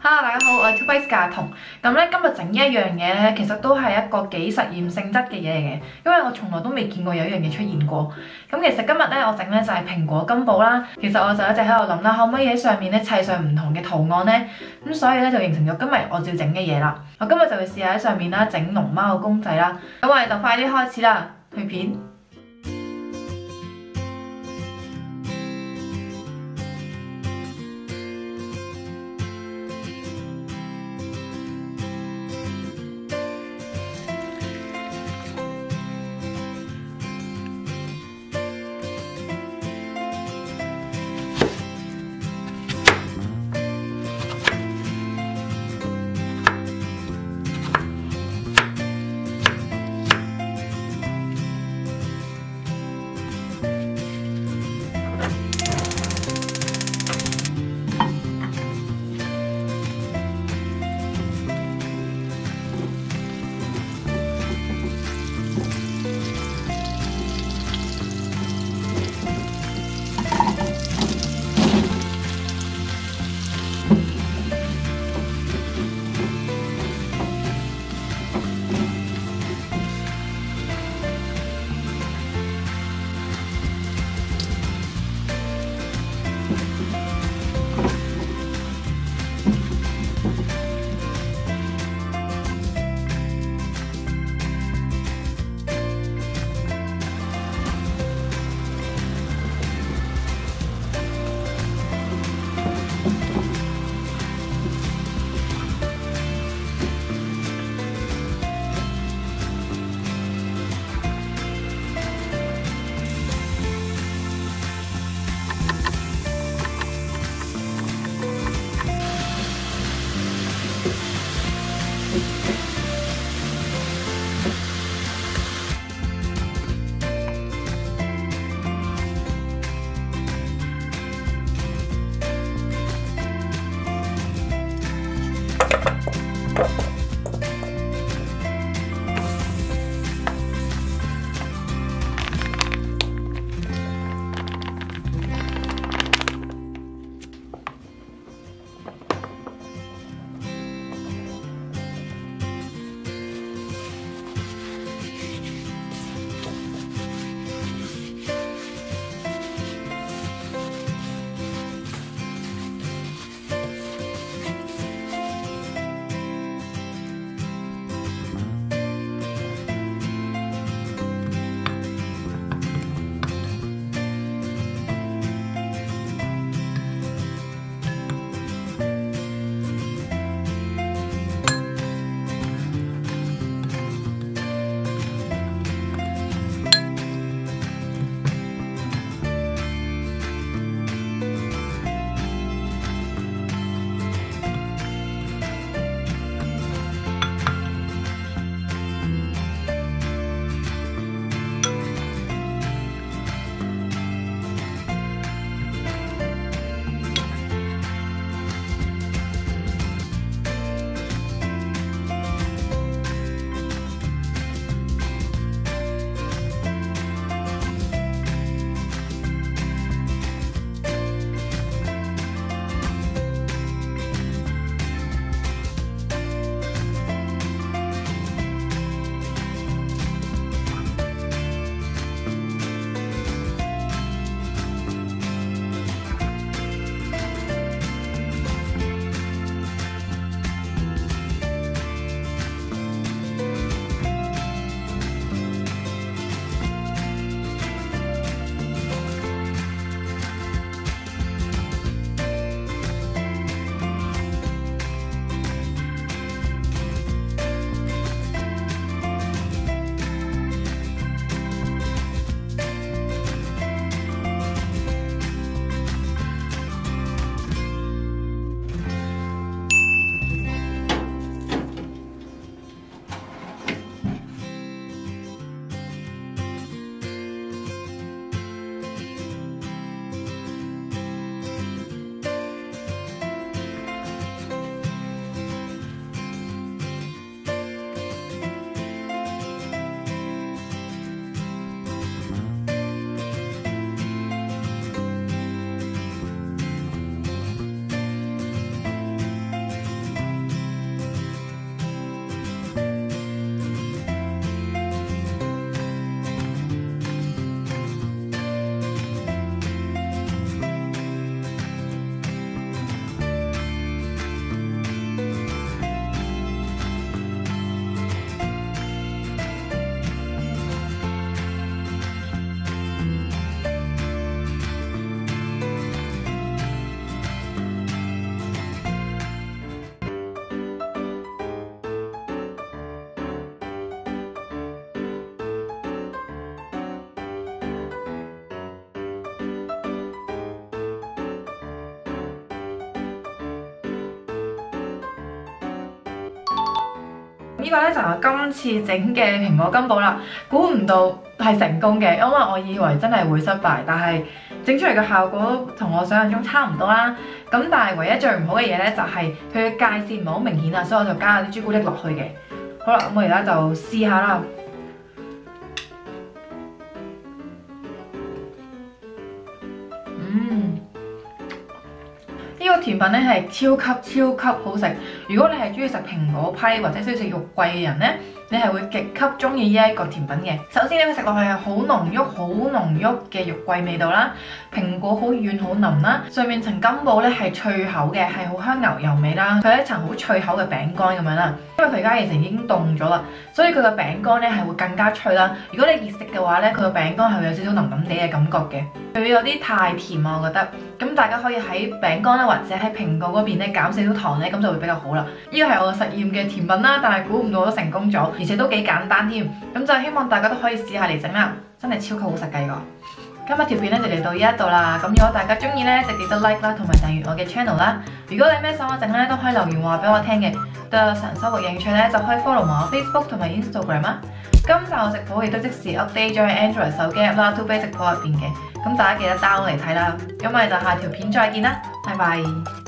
Hello， 大家好，我係 詳細食譜。咁咧今日整呢一樣嘢咧，其實都係一個幾實驗性質嘅嘢嚟嘅，因為我從來都未見過有一樣嘢出現過。咁其實今日咧我整咧就係蘋果金寶啦。其實我就一直喺度諗啦，可唔可以喺上面咧砌上唔同嘅圖案咧？咁所以咧就形成咗今日我照整嘅嘢啦。我今日就會試下喺上面啦整龍貓嘅公仔啦。咁我哋就快啲開始啦，去片。呢個咧就係我今次整嘅蘋果金寶啦，估唔到係成功嘅，因為我以為真係會失敗，但係整出嚟嘅效果同我想象中差唔多啦。咁但係唯一最唔好嘅嘢咧就係佢嘅界線唔係好明顯啊，所以我就加咗啲朱古力落去嘅。好啦，咁我而家就試下啦。呢個甜品咧係超級好食。如果你係中意食蘋果批或者中意食肉桂嘅人咧，你係會極級中意呢一個甜品嘅。首先咧，佢食落去係好濃郁嘅肉桂味道啦，蘋果好軟好腍啦，上面層金寶咧係脆口嘅，係好香牛油味啦。佢係一層好脆口嘅餅乾咁樣啦。因為佢而家其實已經凍咗啦，所以佢個餅乾咧係會更加脆啦。如果你熱食嘅話咧，佢個餅乾係會有少少腍地嘅感覺嘅。佢有啲太甜啊，我覺得。咁大家可以喺餅乾啦，或者喺蘋果嗰邊咧減少少糖咧，咁就會比較好啦。呢個係我實驗嘅甜品啦，但係估唔到我都成功咗，而且都幾簡單添。咁就希望大家都可以試下嚟整啦，真係超級好食㗎呢個。今日條片咧就嚟到呢一度啦。咁如果大家中意咧，就記得 like 啦，同埋訂閱我嘅 channel 啦。如果你咩想我整咧，都可以留言話俾我聽嘅。對我日常生活有興趣咧，就可以 follow 埋我 Facebook 同埋 Instagram 啊。今集我食譜亦都即時 update 咗喺 Android 手機 app 啦，2Bay 食譜入邊嘅。咁大家記得 download 嚟睇啦。咁我哋就下條片再見啦，拜拜。